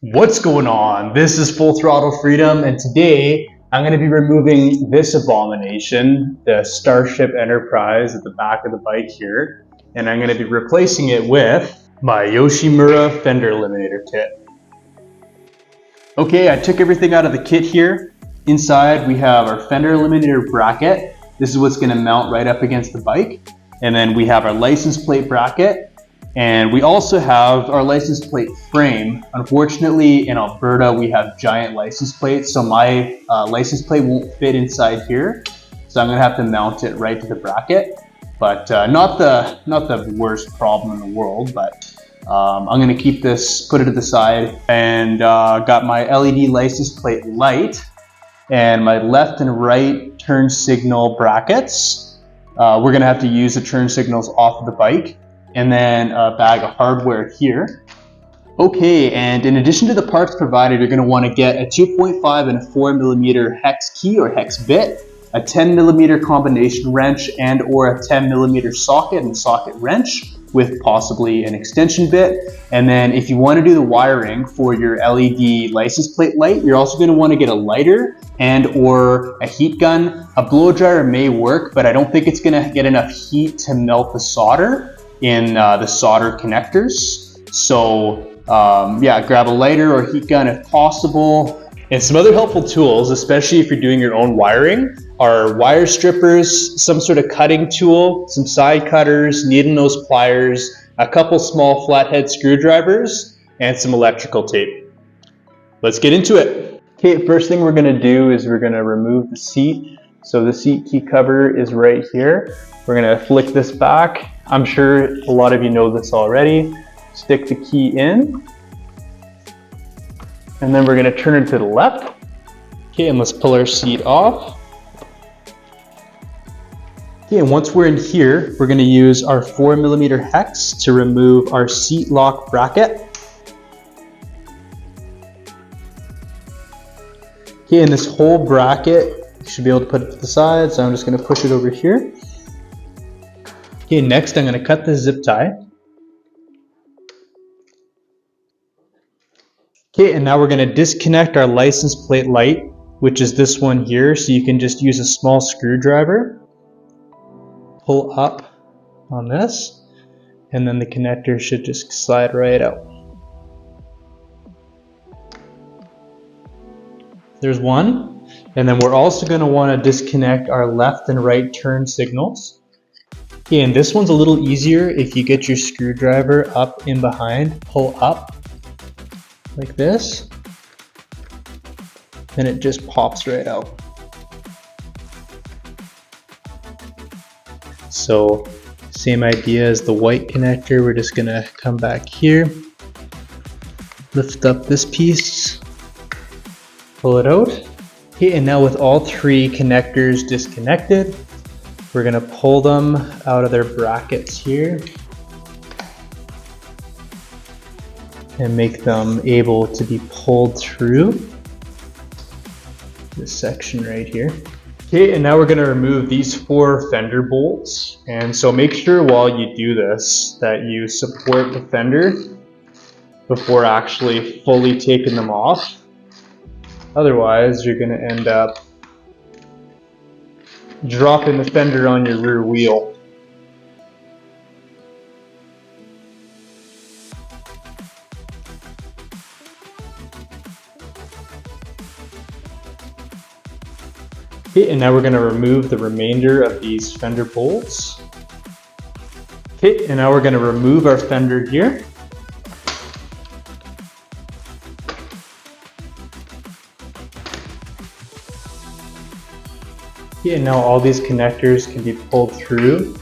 What's going on? This is Full Throttle Freedom, and today I'm going to be removing this abomination, the Starship Enterprise at the back of the bike here, and I'm going to be replacing it with my YOSHIMURA Fender Eliminator kit. Okay, I took everything out of the kit here. Inside we have our Fender Eliminator bracket. This is what's going to mount right up against the bike. And then we have our license plate bracket. And we also have our license plate frame. Unfortunately, in Alberta, we have giant license plates, so my license plate won't fit inside here. So I'm gonna have to mount it right to the bracket. But not the worst problem in the world, but I'm gonna keep this, put it to the side, and got my LED license plate light and my left and right turn signal brackets. We're gonna have to use the turn signals off of the bike, and then a bag of hardware here. Okay, and in addition to the parts provided, you're going to want to get a 2.5 and a 4mm hex key or hex bit, a 10mm combination wrench and or a 10mm socket and socket wrench with possibly an extension bit. And then if you want to do the wiring for your LED license plate light, you're also going to want to get a lighter and or a heat gun. A blow dryer may work, but I don't think it's going to get enough heat to melt the solder in the solder connectors. So yeah, grab a lighter or heat gun if possible. And some other helpful tools, especially if you're doing your own wiring, are wire strippers, some sort of cutting tool, some side cutters, needle nose pliers, a couple small flathead screwdrivers, and some electrical tape. Let's get into it. Okay, first thing we're gonna do is we're gonna remove the seat. So the seat key cover is right here. We're gonna flick this back. I'm sure a lot of you know this already. Stick the key in, and then we're gonna turn it to the left. Okay, and let's pull our seat off. Okay, and once we're in here, we're gonna use our 4mm hex to remove our seat lock bracket. Okay, and this whole bracket, you should be able to put it to the side, so I'm just gonna push it over here. Okay, next I'm gonna cut the zip tie. Okay, and now we're gonna disconnect our license plate light, which is this one here, so you can just use a small screwdriver, pull up on this, and then the connector should just slide right out. There's one, and then we're also gonna wanna disconnect our left and right turn signals. Okay, and this one's a little easier if you get your screwdriver up in behind, pull up like this, and it just pops right out. So same idea as the white connector, we're just gonna come back here, lift up this piece, pull it out. Okay, and now with all three connectors disconnected, we're gonna pull them out of their brackets here and make them able to be pulled through this section right here. Okay, and now we're gonna remove these 4 fender bolts. And so make sure while you do this that you support the fender before actually fully taking them off. Otherwise, you're gonna end up dropping the fender on your rear wheel. Okay, and now we're going to remove the remainder of these fender bolts. Okay, and now we're going to remove our fender here. Okay, and now all these connectors can be pulled through.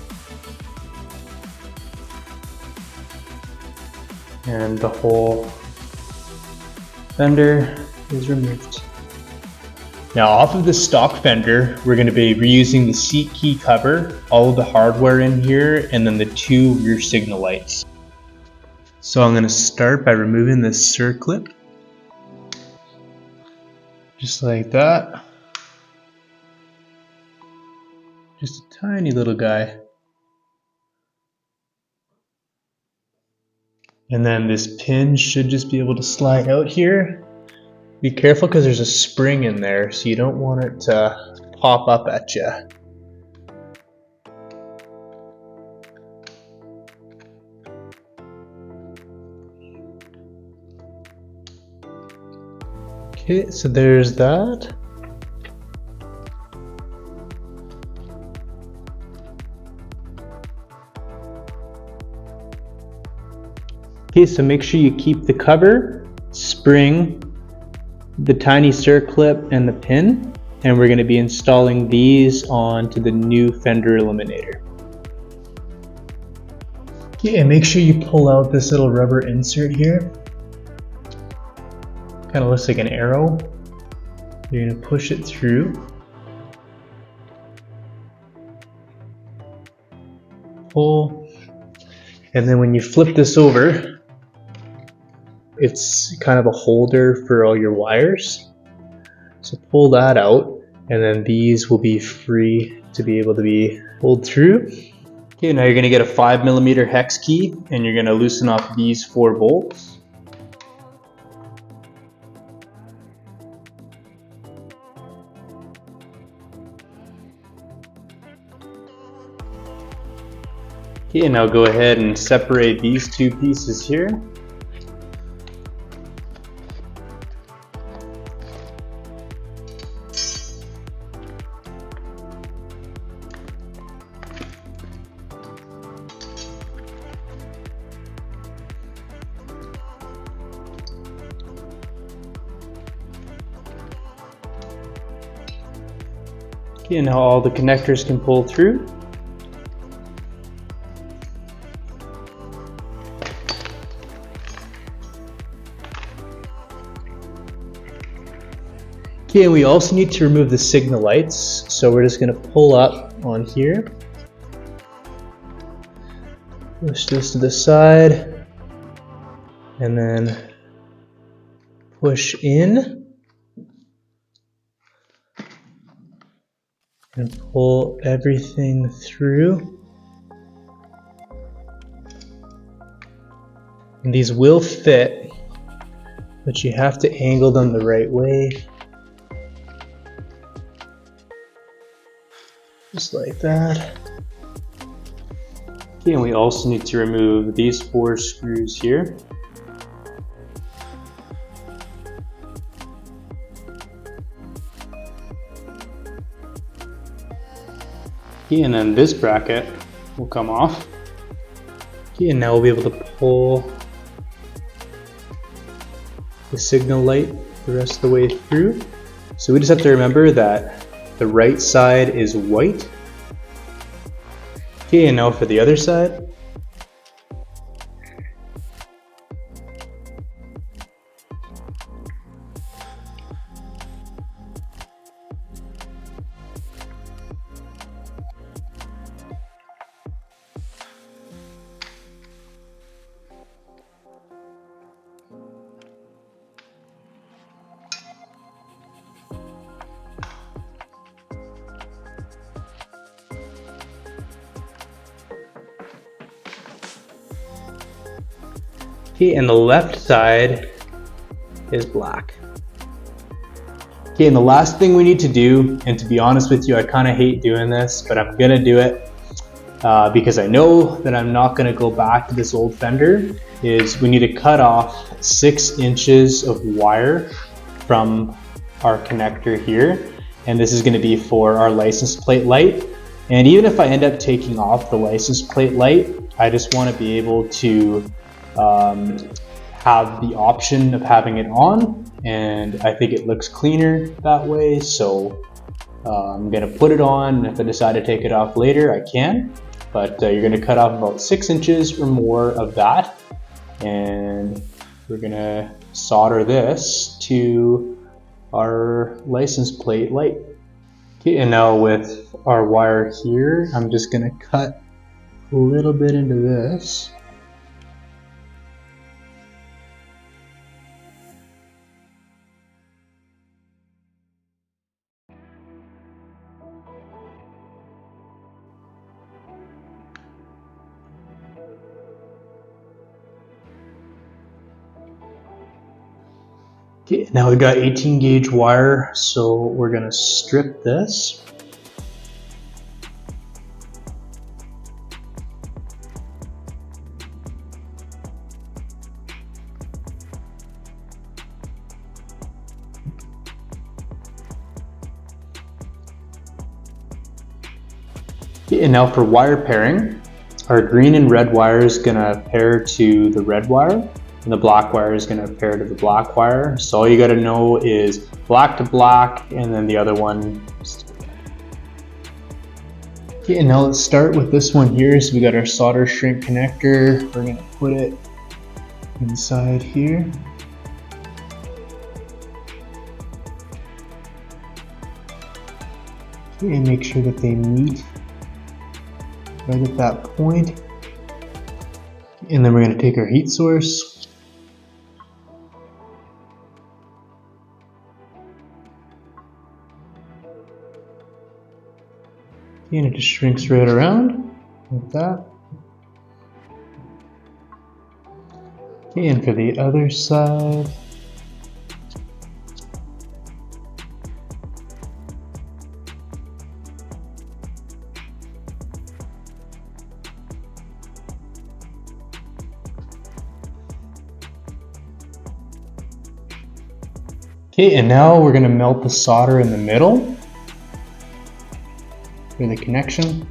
And the whole fender is removed. Now off of the stock fender, we're going to be reusing the seat key cover, all of the hardware in here, and then the 2 rear signal lights. So I'm going to start by removing this circlip, just like that. Just a tiny little guy. And then this pin should just be able to slide out here. Be careful because there's a spring in there, so you don't want it to pop up at you. Okay, so there's that. Okay, so make sure you keep the cover, spring, the tiny circlip, and the pin, and we're going to be installing these onto the new Fender Eliminator. Okay, and make sure you pull out this little rubber insert here. Kind of looks like an arrow. You're going to push it through. Pull. And then when you flip this over, it's kind of a holder for all your wires. So pull that out, and then these will be free to be able to be pulled through. Okay, now you're going to get a 5mm hex key, and you're going to loosen up these 4 bolts. Okay, and now go ahead and separate these 2 pieces here. Okay, and now all the connectors can pull through. Okay, and we also need to remove the signal lights, so we're just going to pull up on here. Push this to the side, and then push in. And pull everything through. And these will fit, but you have to angle them the right way. Just like that. Okay, and we also need to remove these 4 screws here. Okay, and then this bracket will come off. Okay, and now we'll be able to pull the signal light the rest of the way through. So we just have to remember that the right side is white. Okay, and now for the other side. Okay, and the left side is black. Okay, and the last thing we need to do, and to be honest with you, I kind of hate doing this, but I'm gonna do it because I know that I'm not gonna go back to this old Fender, is we need to cut off 6 inches of wire from our connector here. And this is gonna be for our license plate light. And even if I end up taking off the license plate light, I just wanna be able to have the option of having it on, and I think it looks cleaner that way, so I'm gonna put it on, and if I decide to take it off later, I can, but you're gonna cut off about 6 inches or more of that, and we're gonna solder this to our license plate light. Okay, and now with our wire here, I'm just gonna cut a little bit into this. Okay, now we got 18 gauge wire, so we're gonna strip this. Okay, and now for wire pairing, our green and red wire is gonna pair to the red wire, and the black wire is gonna pair to the black wire. So all you gotta know is black to black, and then the other one. Okay, and now let's start with this one here. So we got our solder shrink connector. We're gonna put it inside here. Okay, and make sure that they meet right at that point. And then we're going to take our heat source. Okay, and it just shrinks right around like that. Okay, and for the other side. Okay, and now we're going to melt the solder in the middle for the connection.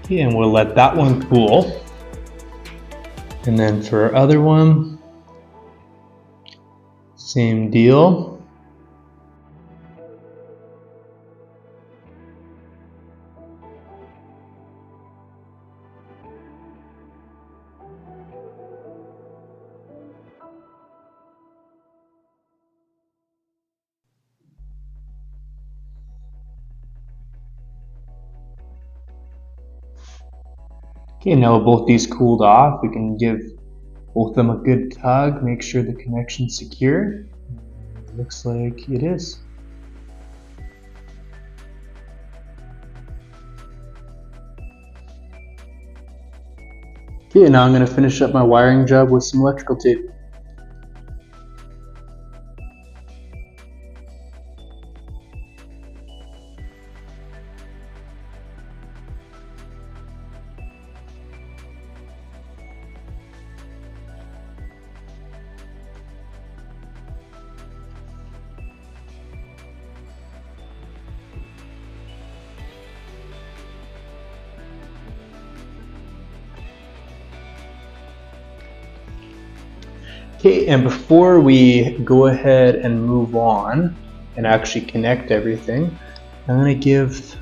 Okay, and we'll let that one cool. And then for our other one, same deal. Okay, now both these cooled off, we can give both of them a good tug, make sure the connection's secure. Looks like it is. Okay, now I'm going to finish up my wiring job with some electrical tape. Okay, and before we go ahead and move on and actually connect everything, I'm going to give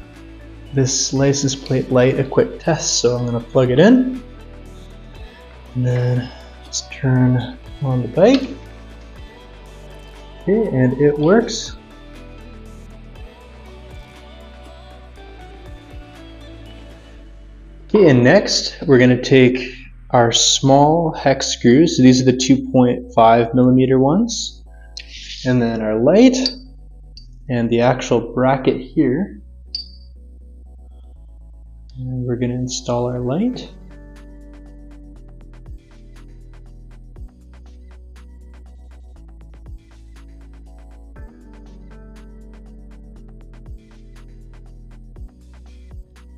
this license plate light a quick test. So I'm going to plug it in and then just turn on the bike. Okay, and it works. Okay, and next we're going to take our small hex screws. So these are the 2.5 millimeter ones. And then our light and the actual bracket here. And we're going to install our light.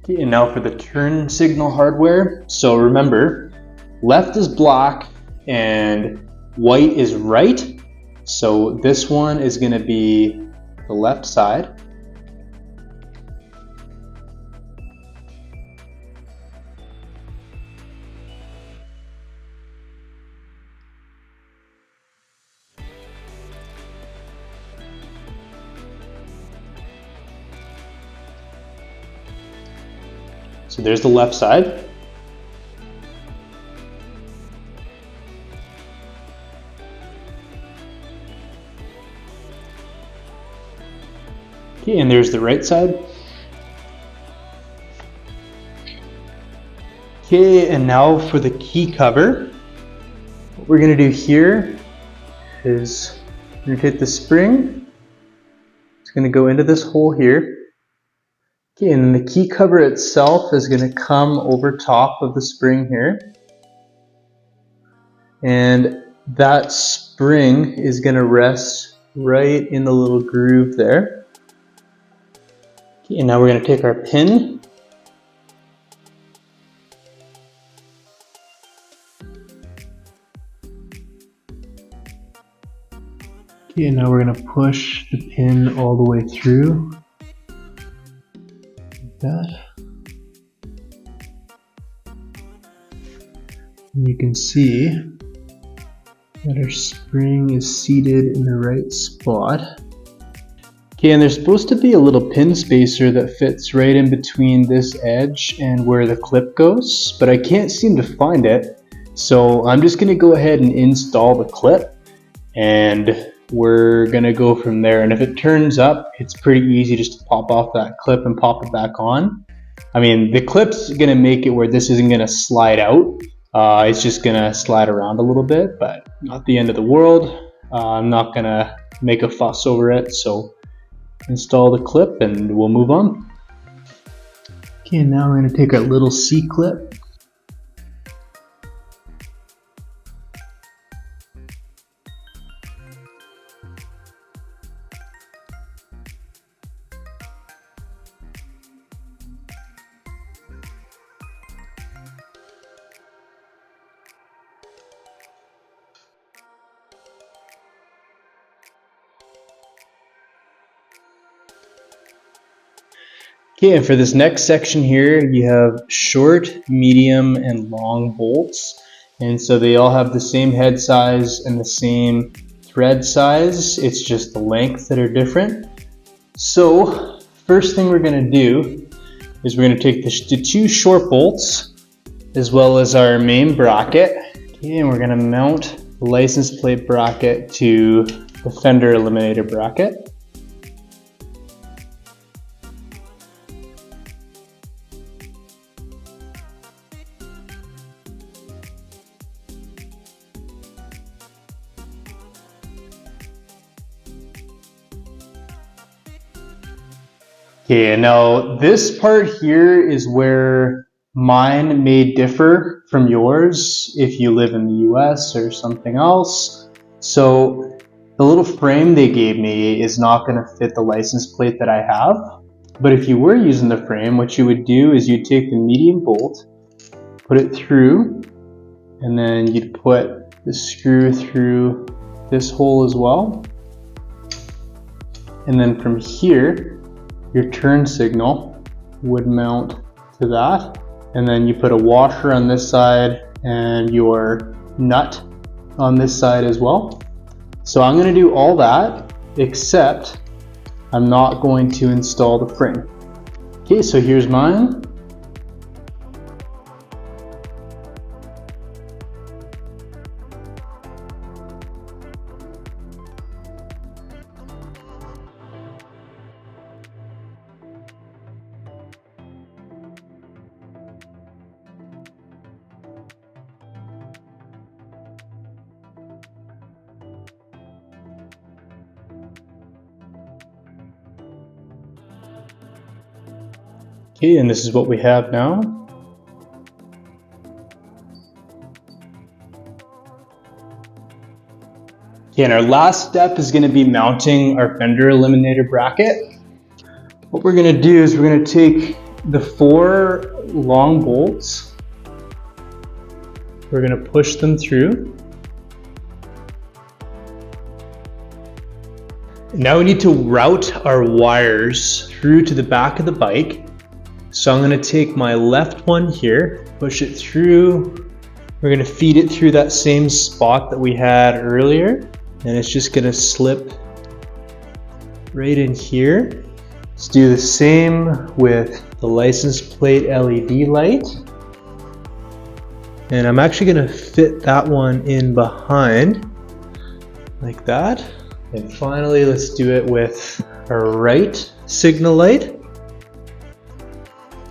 Okay, and now for the turn signal hardware. So remember, left is black and white is right. So this one is going to be the left side. So there's the left side. Okay, and there's the right side. Okay, and now for the key cover. What we're gonna do here is we're gonna take the spring. It's gonna go into this hole here. Okay, and then the key cover itself is gonna come over top of the spring here. And that spring is gonna rest right in the little groove there. Okay, and now we're gonna take our pin. Okay, and now we're going to push the pin all the way through, like that. And you can see that our spring is seated in the right spot. Okay, and there's supposed to be a little pin spacer that fits right in between this edge and where the clip goes, but I can't seem to find it. So I'm just going to go ahead and install the clip, and we're gonna go from there. And if it turns up, it's pretty easy just to pop off that clip and pop it back on. I mean, the clip's gonna make it where this isn't gonna slide out. It's just gonna slide around a little bit, but not the end of the world. I'm not gonna make a fuss over it. So install the clip and we'll move on. Okay, now we're gonna take our little C clip. Okay, and for this next section here, you have short, medium, and long bolts. And so they all have the same head size and the same thread size. It's just the length that are different. So first thing we're gonna do is we're gonna take the two short bolts as well as our main bracket. Okay, and we're gonna mount the license plate bracket to the Fender Eliminator bracket. Okay, now this part here is where mine may differ from yours if you live in the US or something else. So the little frame they gave me is not going to fit the license plate that I have. But if you were using the frame, what you would do is you'd take the medium bolt, put it through, and then you'd put the screw through this hole as well. And then from here, your turn signal would mount to that. And then you put a washer on this side and your nut on this side as well. So I'm going to do all that, except I'm not going to install the frame. Okay, so here's mine. Okay, and this is what we have now. Okay, and our last step is going to be mounting our Fender Eliminator bracket. What we're going to do is we're going to take the 4 long bolts. We're going to push them through. Now we need to route our wires through to the back of the bike. So I'm going to take my left one here, push it through. We're going to feed it through that same spot that we had earlier, and it's just going to slip right in here. Let's do the same with the license plate LED light. And I'm actually going to fit that one in behind, like that. And finally, let's do it with our right signal light.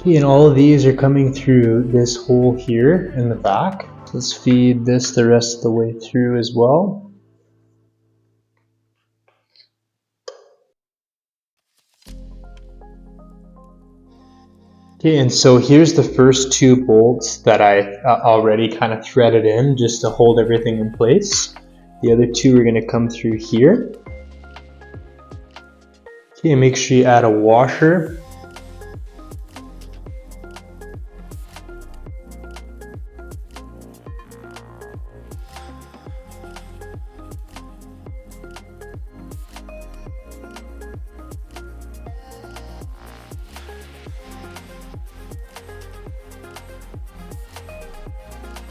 Okay, and all of these are coming through this hole here in the back. Let's feed this the rest of the way through as well. Okay, and so here's the first two bolts that I already kind of threaded in just to hold everything in place. The other two are going to come through here. Okay, make sure you add a washer.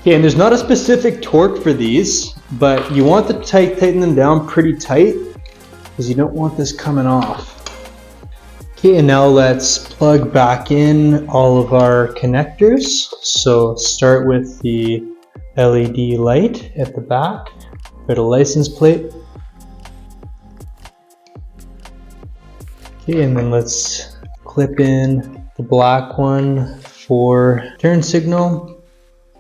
Okay, and there's not a specific torque for these, but you want to tighten them down pretty tight because you don't want this coming off. Okay, and now let's plug back in all of our connectors. So start with the LED light at the back for the license plate. Okay, and then let's clip in the black one for turn signal.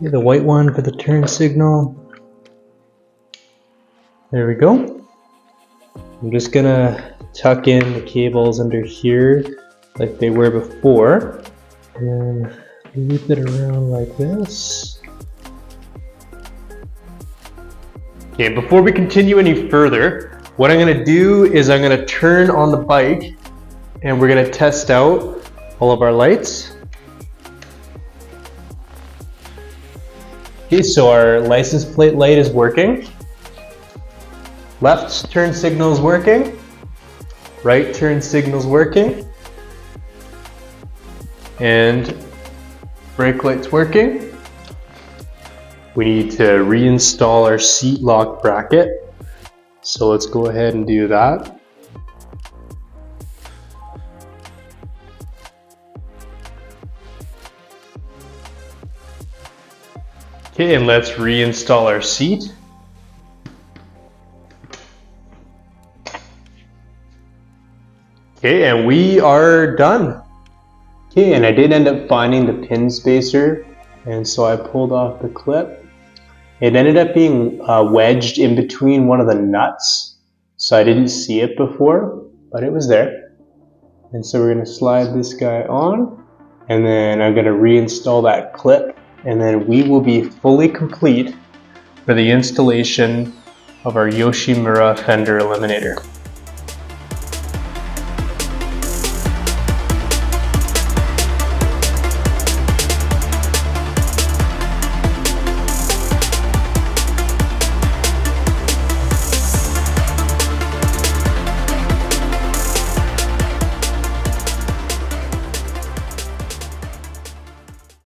The white one for the turn signal. There we go. I'm just gonna tuck in the cables under here like they were before and loop it around like this. Okay, before we continue any further, what I'm gonna do is I'm gonna turn on the bike and we're gonna test out all of our lights. Okay, so our license plate light is working. Left turn signal is working. Right turn signal is working. And brake light's working. We need to reinstall our seat lock bracket. So let's go ahead and do that. Okay, and let's reinstall our seat. Okay, and we are done. Okay, and I did end up finding the pin spacer, and so I pulled off the clip. It ended up being wedged in between one of the nuts, so I didn't see it before, but it was there. And so we're going to slide this guy on, and then I'm going to reinstall that clip. And then we will be fully complete for the installation of our YOSHIMURA Fender Eliminator.